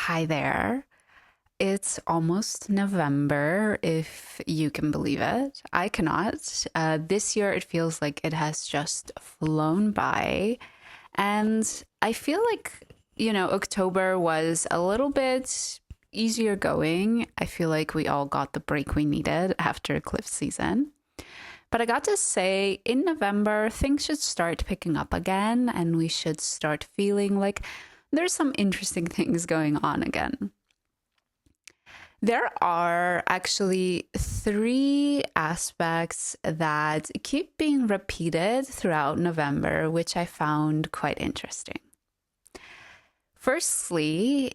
Hi there. It's almost November, if you can believe it. I cannot. This year, it feels like it has just flown by. And I feel like, October was a little bit easier going. I feel like we all got the break we needed after eclipse season. But I got to say, in November, things should start picking up again, and we should start feeling like there's some interesting things going on again. There are actually three aspects that keep being repeated throughout November, which I found quite interesting. Firstly,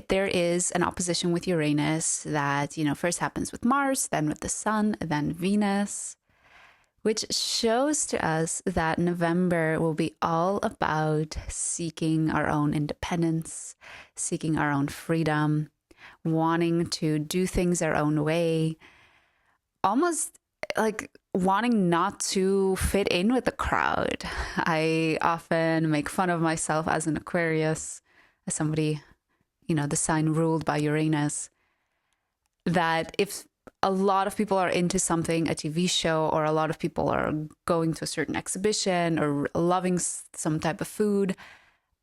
there is an opposition with Uranus that, first happens with Mars, then with the Sun, then Venus, which shows to us that November will be all about seeking our own independence, seeking our own freedom, wanting to do things our own way, almost like wanting not to fit in with the crowd. I often make fun of myself as an Aquarius, as somebody, the sign ruled by Uranus, that if a lot of people are into something, a TV show, or a lot of people are going to a certain exhibition or loving some type of food,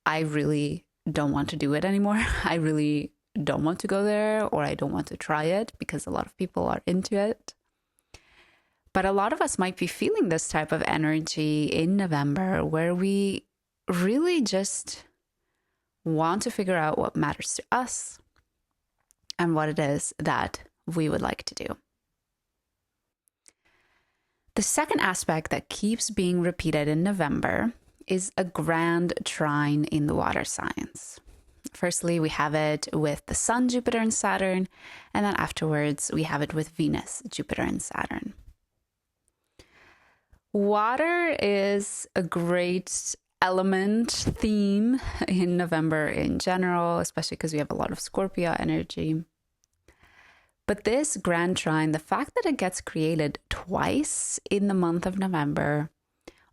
I really don't want to do it anymore. I really don't want to go there, or I don't want to try it because a lot of people are into it. But a lot of us might be feeling this type of energy in November where we really just want to figure out what matters to us and what it is that we would like to do. The second aspect that keeps being repeated in November is a grand trine in the water signs. Firstly, we have it with the Sun, Jupiter, and Saturn, and then afterwards we have it with Venus, Jupiter, and Saturn. Water is a great element theme in November in general, especially because we have a lot of Scorpio energy. But this grand trine, the fact that it gets created twice in the month of November,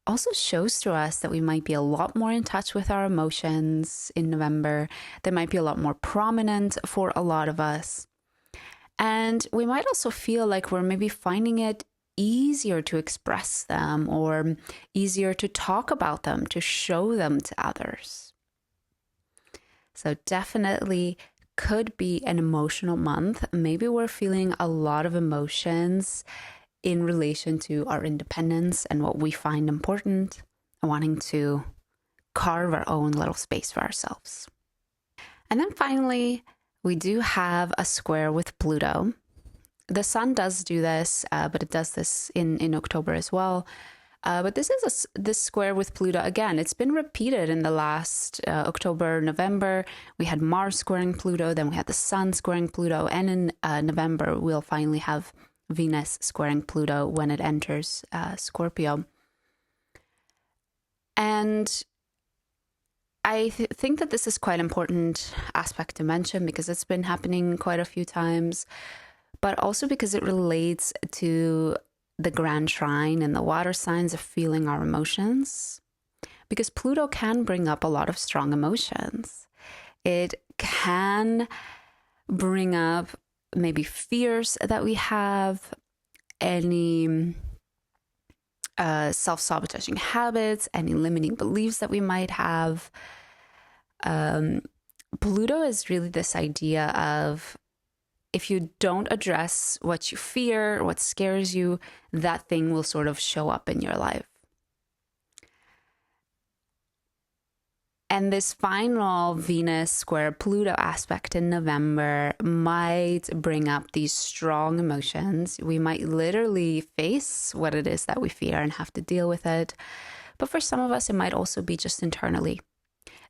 also shows to us that we might be a lot more in touch with our emotions in November. They might be a lot more prominent for a lot of us. And we might also feel like we're maybe finding it easier to express them or easier to talk about them, to show them to others. So definitely could be an emotional month. Maybe we're feeling a lot of emotions in relation to our independence and what we find important, and wanting to carve our own little space for ourselves. And then finally, we do have a square with Pluto. The Sun does do this, but it does this in October as well. But this is this square with Pluto. Again, it's been repeated in the last October, November. We had Mars squaring Pluto, then we had the Sun squaring Pluto, and in November, we'll finally have Venus squaring Pluto when it enters Scorpio. And I think that this is quite an important aspect to mention because it's been happening quite a few times, but also because it relates to the grand trine and the water signs of feeling our emotions. Because Pluto can bring up a lot of strong emotions. It can bring up maybe fears that we have, any self-sabotaging habits, any limiting beliefs that we might have. Pluto is really this idea of if you don't address what you fear, what scares you, that thing will sort of show up in your life. And this final Venus square Pluto aspect in November might bring up these strong emotions. We might literally face what it is that we fear and have to deal with it. But for some of us, it might also be just internally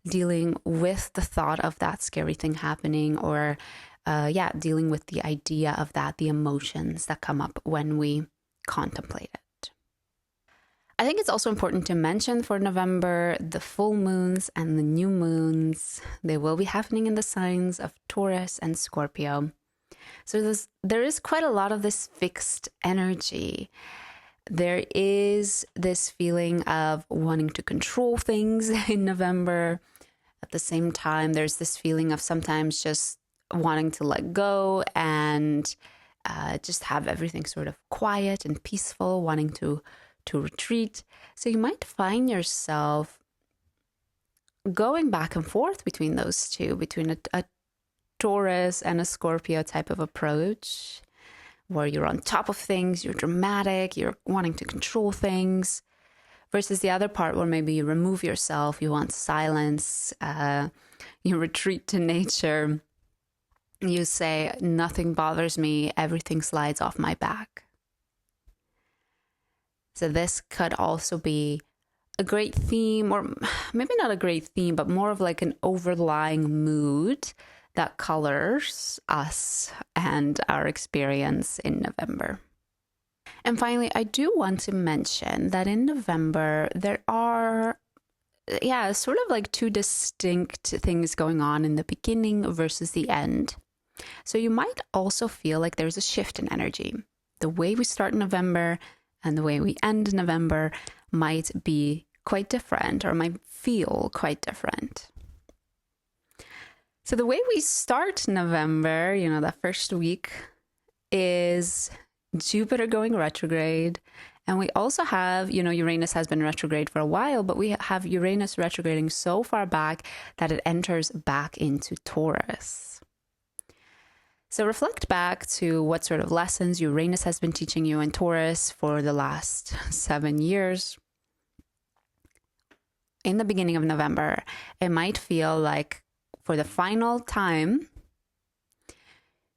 dealing with the thought of that scary thing happening, or dealing with the idea of that, the emotions that come up when we contemplate it. I think it's also important to mention for November, the full moons and the new moons, they will be happening in the signs of Taurus and Scorpio. So there is quite a lot of this fixed energy. There is this feeling of wanting to control things in November, At the same time, there's this feeling of sometimes just wanting to let go and just have everything sort of quiet and peaceful, wanting to retreat. So you might find yourself going back and forth between those two, between a Taurus and a Scorpio type of approach, where you're on top of things, you're dramatic, you're wanting to control things, versus the other part where maybe you remove yourself, you want silence, you retreat to nature, you say, nothing bothers me, everything slides off my back. So this could also be a great theme, or maybe not a great theme, but more of like an overlying mood that colors us and our experience in November. And finally, I do want to mention that in November, there are, sort of like two distinct things going on in the beginning versus the end. So you might also feel like there's a shift in energy. The way we start in November and the way we end November might be quite different, or might feel quite different. So the way we start November, that first week, is Jupiter going retrograde. And we also have, Uranus has been retrograde for a while, but we have Uranus retrograding so far back that it enters back into Taurus. So reflect back to what sort of lessons Uranus has been teaching you in Taurus for the last 7 years. In the beginning of November, it might feel like for the final time,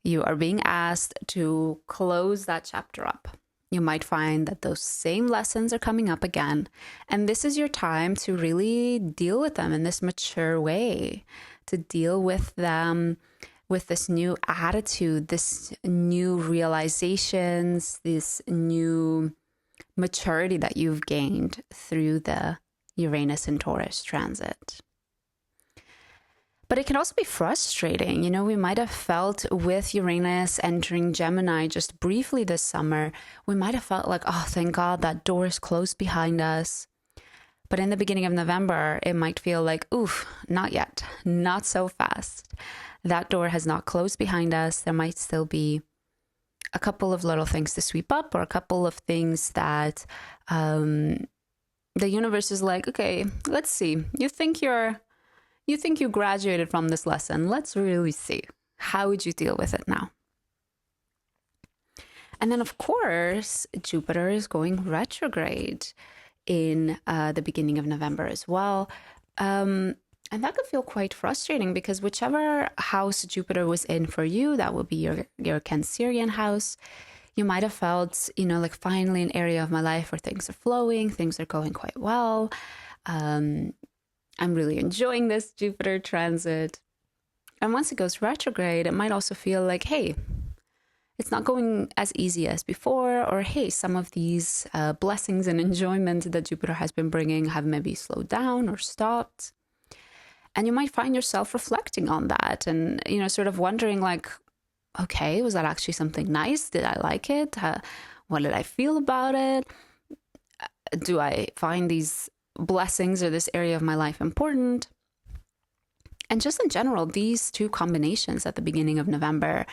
you are being asked to close that chapter up. You might find that those same lessons are coming up again. And this is your time to really deal with them in this mature way, to deal with them with this new attitude, this new realizations, this new maturity that you've gained through the Uranus and Taurus transit. But it can also be frustrating. We might have felt with Uranus entering Gemini just briefly this summer, we might have felt like, oh, thank God that door is closed behind us. But in the beginning of November, it might feel like, oof, not yet, not so fast. That door has not closed behind us. There might still be a couple of little things to sweep up, or a couple of things that the universe is like, okay, let's see. You think you graduated from this lesson. Let's really see. How would you deal with it now? And then, of course, Jupiter is going retrograde in the beginning of November as well. And that could feel quite frustrating, because whichever house Jupiter was in for you, that would be your Cancerian house. You might have felt, like finally an area of my life where things are flowing, things are going quite well. I'm really enjoying this Jupiter transit. And once it goes retrograde, it might also feel like, hey, it's not going as easy as before, or hey, some of these blessings and enjoyment that Jupiter has been bringing have maybe slowed down or stopped. And you might find yourself reflecting on that and, sort of wondering like, okay, was that actually something nice? Did I like it? What did I feel about it? Do I find these blessings or this area of my life important? And just in general, these two combinations at the beginning of November,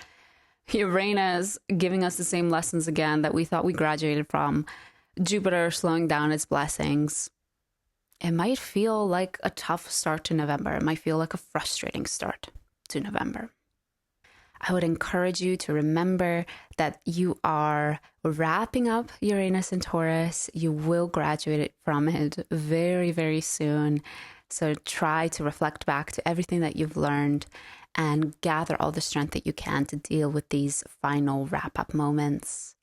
Uranus giving us the same lessons again that we thought we graduated from, Jupiter slowing down its blessings. It might feel like a tough start to November. It might feel like a frustrating start to November. I would encourage you to remember that you are wrapping up Uranus and Taurus. You will graduate from it very, very soon. So try to reflect back to everything that you've learned and gather all the strength that you can to deal with these final wrap-up moments.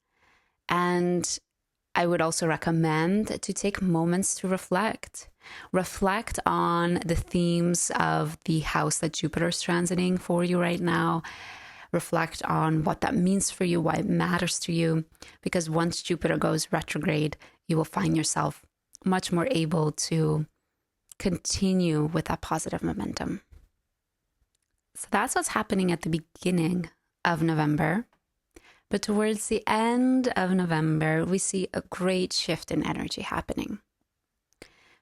And I would also recommend to take moments to reflect. Reflect on the themes of the house that Jupiter is transiting for you right now. Reflect on what that means for you, why it matters to you. Because once Jupiter goes retrograde, you will find yourself much more able to continue with that positive momentum. So that's what's happening at the beginning of November. But towards the end of November, we see a great shift in energy happening.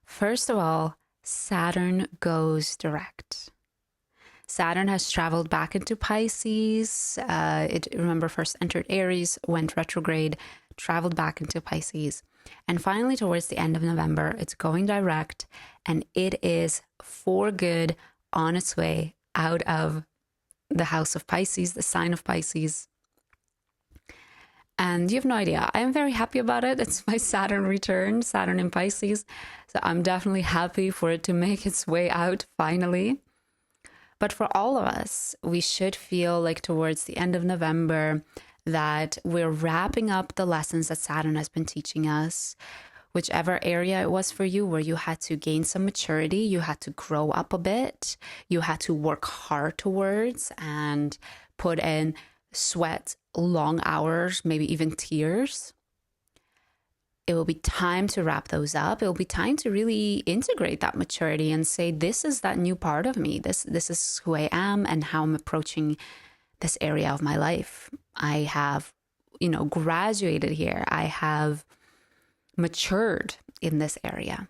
First of all, Saturn goes direct. Saturn has traveled back into Pisces. Remember, first entered Aries, went retrograde, traveled back into Pisces. And finally, towards the end of November, it's going direct, and it is for good on its way out of the house of Pisces, the sign of Pisces. And you have no idea. I am very happy about it. It's my Saturn return, Saturn in Pisces. So I'm definitely happy for it to make its way out finally. But for all of us, we should feel like towards the end of November that we're wrapping up the lessons that Saturn has been teaching us. Whichever area it was for you where you had to gain some maturity, you had to grow up a bit, you had to work hard towards and put in sweat, long hours, maybe even tears. It will be time to wrap those up. It will be time to really integrate that maturity and say, this is that new part of me. This is who I am and how I'm approaching this area of my life. I have, graduated here. I have matured in this area.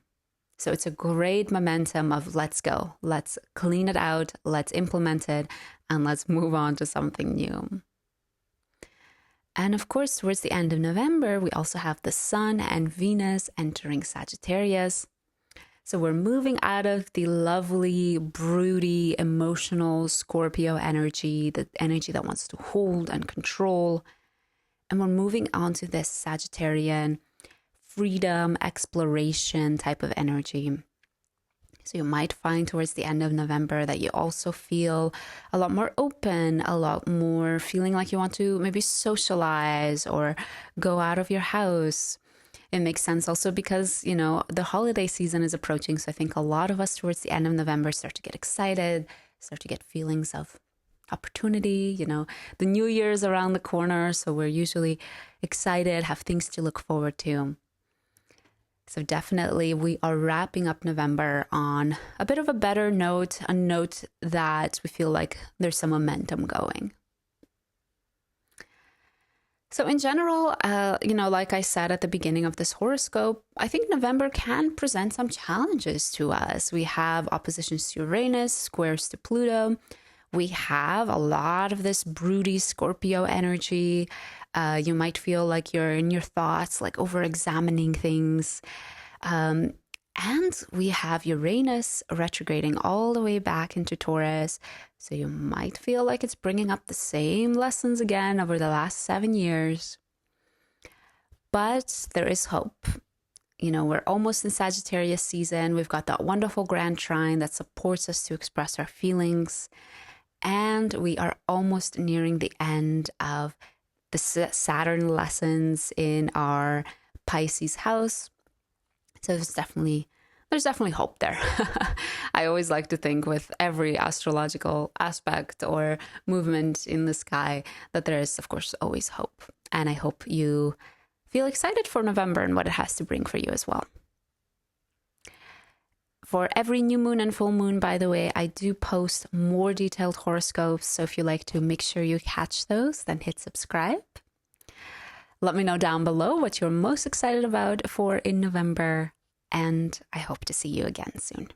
So it's a great momentum of let's go. Let's clean it out. Let's implement it. And let's move on to something new. And of course, towards the end of November, we also have the Sun and Venus entering Sagittarius. So we're moving out of the lovely, broody, emotional Scorpio energy, the energy that wants to hold and control. And we're moving on to this Sagittarian freedom, exploration type of energy. So you might find towards the end of November that you also feel a lot more open, a lot more feeling like you want to maybe socialize or go out of your house. It makes sense also because, the holiday season is approaching. So I think a lot of us towards the end of November start to get excited, start to get feelings of opportunity. The new year is around the corner. So we're usually excited, have things to look forward to. So definitely we are wrapping up November on a bit of a better note, a note that we feel like there's some momentum going. So in general, like I said at the beginning of this horoscope, I think November can present some challenges to us. We have oppositions to Uranus, squares to Pluto. We have a lot of this broody Scorpio energy. You might feel like you're in your thoughts, like over-examining things. And we have Uranus retrograding all the way back into Taurus. So you might feel like it's bringing up the same lessons again over the last 7 years. But there is hope. We're almost in Sagittarius season. We've got that wonderful grand trine that supports us to express our feelings. And we are almost nearing the end of the Saturn lessons in our Pisces house. So there's definitely hope there. I always like to think with every astrological aspect or movement in the sky that there is, of course, always hope. And I hope you feel excited for November and what it has to bring for you as well. For every new moon and full moon, by the way, I do post more detailed horoscopes. So if you like to make sure you catch those, then hit subscribe. Let me know down below what you're most excited about for in November. And I hope to see you again soon.